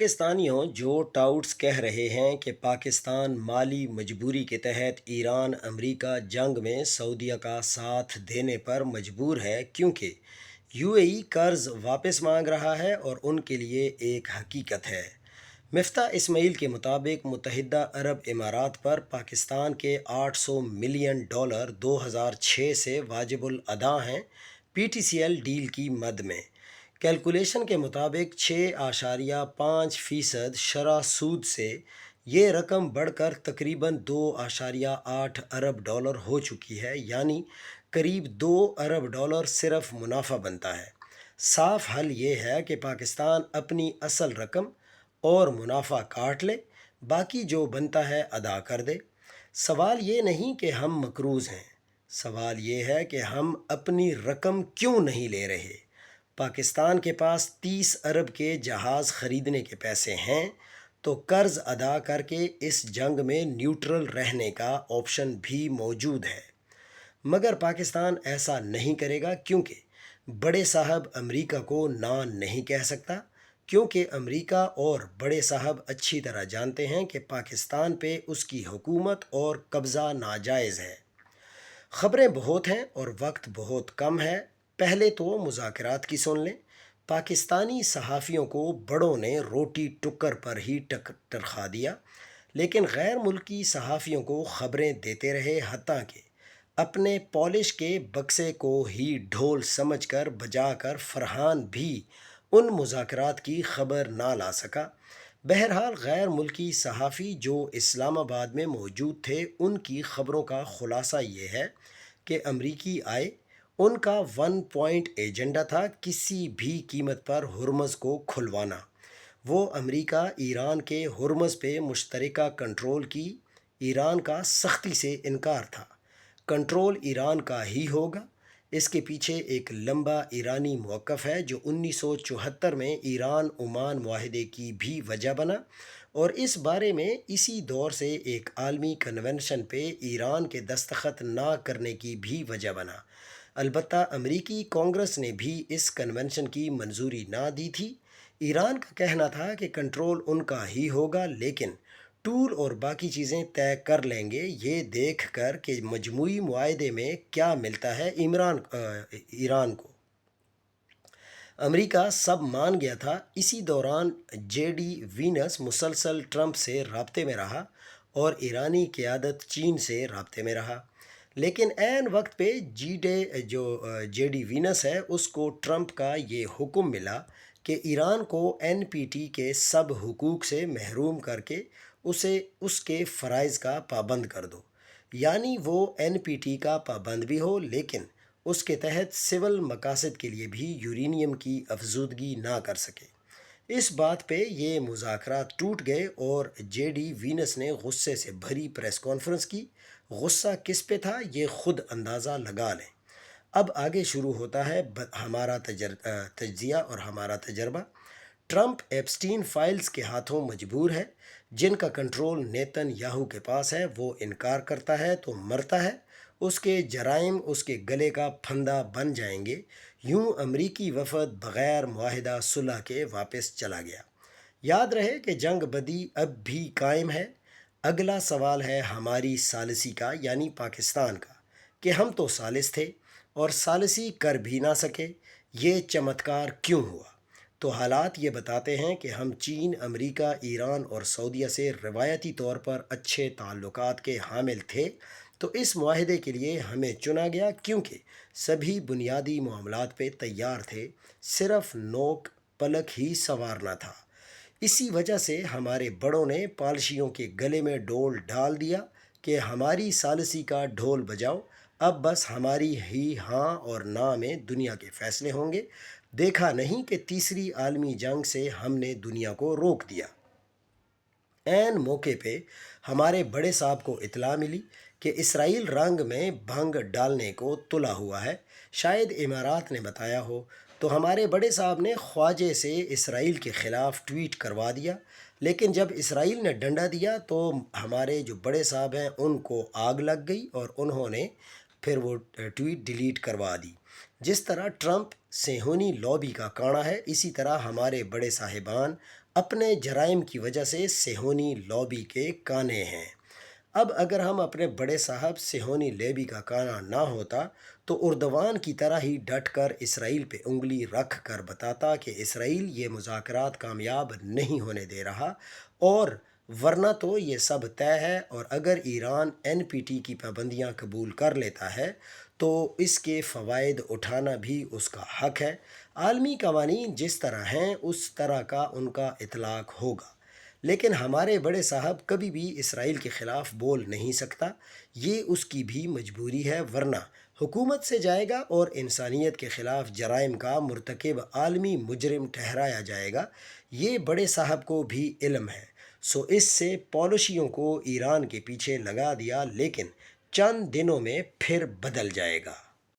پاکستانیوں جو ٹاؤٹس کہہ رہے ہیں کہ پاکستان مالی مجبوری کے تحت ایران امریکہ جنگ میں سعودیہ کا ساتھ دینے پر مجبور ہے کیونکہ یو اے ای قرض واپس مانگ رہا ہے اور ان کے لیے ایک حقیقت ہے۔ مفتاح اسماعیل کے مطابق متحدہ عرب امارات پر پاکستان کے $800 ملین 2006 سے واجب الادا ہیں P T C L deal کی مد میں۔ کیلکولیشن کے مطابق 6.5% شرح سود سے یہ رقم بڑھ کر تقریباً $2.8 ارب ہو چکی ہے، یعنی قریب $2 ارب صرف منافع بنتا ہے۔ صاف حل یہ ہے کہ پاکستان اپنی اصل رقم اور منافع کاٹ لے، باقی جو بنتا ہے ادا کر دے۔ سوال یہ نہیں کہ ہم مقروض ہیں، سوال یہ ہے کہ ہم اپنی رقم کیوں نہیں لے رہے۔ پاکستان کے پاس 30 ارب کے جہاز خریدنے کے پیسے ہیں تو قرض ادا کر کے اس جنگ میں نیوٹرل رہنے کا آپشن بھی موجود ہے، مگر پاکستان ایسا نہیں کرے گا کیونکہ بڑے صاحب امریکہ کو نہ نہیں کہہ سکتا، کیونکہ امریکہ اور بڑے صاحب اچھی طرح جانتے ہیں کہ پاکستان پہ اس کی حکومت اور قبضہ ناجائز ہے۔ خبریں بہت ہیں اور وقت بہت کم ہے، پہلے تو مذاکرات کی سن لیں۔ پاکستانی صحافیوں کو بڑوں نے روٹی ٹکر پر ہی ٹرخا دیا، لیکن غیر ملکی صحافیوں کو خبریں دیتے رہے، حتیٰ کہ اپنے پالش کے بکسے کو ہی ڈھول سمجھ کر بجا کر فرحان بھی ان مذاکرات کی خبر نہ لا سکا۔ بہرحال غیر ملکی صحافی جو اسلام آباد میں موجود تھے، ان کی خبروں کا خلاصہ یہ ہے کہ امریکی آئے، ان کا 1 پوائنٹ ایجنڈا تھا کسی بھی قیمت پر ہرمز کو کھلوانا۔ وہ امریکہ ایران کے ہرمز پہ مشترکہ کنٹرول کی ایران کا سختی سے انکار تھا۔ کنٹرول ایران کا ہی ہوگا۔ اس کے پیچھے ایک لمبا ایرانی موقف ہے جو 1974 میں ایران عمان معاہدے کی بھی وجہ بنا، اور اس بارے میں اسی دور سے ایک عالمی کنونشن پہ ایران کے دستخط نہ کرنے کی بھی وجہ بنا۔ البتہ امریکی کانگریس نے بھی اس کنونشن کی منظوری نہ دی تھی۔ ایران کا کہنا تھا کہ کنٹرول ان کا ہی ہوگا، لیکن ٹول اور باقی چیزیں طے کر لیں گے، یہ دیکھ کر کہ مجموعی معاہدے میں کیا ملتا ہے ایران کو۔ امریکہ سب مان گیا تھا۔ اسی دوران جے ڈی وینس مسلسل ٹرمپ سے رابطے میں رہا اور ایرانی قیادت چین سے رابطے میں رہا، لیکن عین وقت پہ جے ڈی وینس ہے، اس کو ٹرمپ کا یہ حکم ملا کہ ایران کو این پی ٹی کے سب حقوق سے محروم کر کے اسے اس کے فرائض کا پابند کر دو، یعنی وہ این پی ٹی کا پابند بھی ہو لیکن اس کے تحت سول مقاصد کے لیے بھی یورینیم کی افزودگی نہ کر سکے۔ اس بات پہ یہ مذاکرات ٹوٹ گئے اور جے ڈی وینس نے غصے سے بھری پریس کانفرنس کی۔ غصہ کس پہ تھا یہ خود اندازہ لگا لیں۔ اب آگے شروع ہوتا ہے ہمارا تجزیہ اور ہمارا تجربہ۔ ٹرمپ ایپسٹین فائلز کے ہاتھوں مجبور ہے، جن کا کنٹرول نیتن یاہو کے پاس ہے۔ وہ انکار کرتا ہے تو مرتا ہے، اس کے جرائم اس کے گلے کا پھندا بن جائیں گے۔ یوں امریکی وفد بغیر معاہدہ صلح کے واپس چلا گیا۔ یاد رہے کہ جنگ بدی اب بھی قائم ہے۔ اگلا سوال ہے ہماری ثالثی کا، یعنی پاکستان کا، کہ ہم تو ثالث تھے اور ثالثی کر بھی نہ سکے، یہ چمتکار کیوں ہوا؟ تو حالات یہ بتاتے ہیں کہ ہم چین، امریکہ، ایران اور سعودیہ سے روایتی طور پر اچھے تعلقات کے حامل تھے، تو اس معاہدے کے لیے ہمیں چنا گیا کیونکہ سبھی بنیادی معاملات پہ تیار تھے، صرف نوک پلک ہی سنوارنا تھا۔ اسی وجہ سے ہمارے بڑوں نے پالشیوں کے گلے میں ڈول ڈال دیا کہ ہماری ثالثی کا ڈھول بجاؤ، اب بس ہماری ہی ہاں اور نہ میں دنیا کے فیصلے ہوں گے۔ دیکھا نہیں کہ تیسری عالمی جنگ سے ہم نے دنیا کو روک دیا۔ عین موقع پہ ہمارے بڑے صاحب کو اطلاع ملی کہ اسرائیل رنگ میں بھنگ ڈالنے کو تلا ہوا ہے، شاید امارات نے بتایا ہو، تو ہمارے بڑے صاحب نے خواجے سے اسرائیل کے خلاف ٹویٹ کروا دیا، لیکن جب اسرائیل نے ڈنڈا دیا تو ہمارے جو بڑے صاحب ہیں ان کو آگ لگ گئی اور انہوں نے پھر وہ ٹویٹ ڈیلیٹ کروا دی۔ جس طرح ٹرمپ صہیونی لابی کا کاڑا ہے، اسی طرح ہمارے بڑے صاحبان اپنے جرائم کی وجہ سے صہیونی لابی کے کانے ہیں۔ اب اگر ہم اپنے بڑے صاحب صہیونی لیبی کا کانا نہ ہوتا تو اردوان کی طرح ہی ڈٹ کر اسرائیل پہ انگلی رکھ کر بتاتا کہ اسرائیل یہ مذاکرات کامیاب نہیں ہونے دے رہا، اور ورنہ تو یہ سب طے ہے، اور اگر ایران NPT کی پابندیاں قبول کر لیتا ہے تو اس کے فوائد اٹھانا بھی اس کا حق ہے۔ عالمی قوانین جس طرح ہیں اس طرح کا ان کا اطلاق ہوگا، لیکن ہمارے بڑے صاحب کبھی بھی اسرائیل کے خلاف بول نہیں سکتا، یہ اس کی بھی مجبوری ہے، ورنہ حکومت سے جائے گا اور انسانیت کے خلاف جرائم کا مرتکب عالمی مجرم ٹھہرایا جائے گا۔ یہ بڑے صاحب کو بھی علم ہے، سو اس سے پالیسیوں کو ایران کے پیچھے لگا دیا، لیکن چند دنوں میں پھر بدل جائے گا۔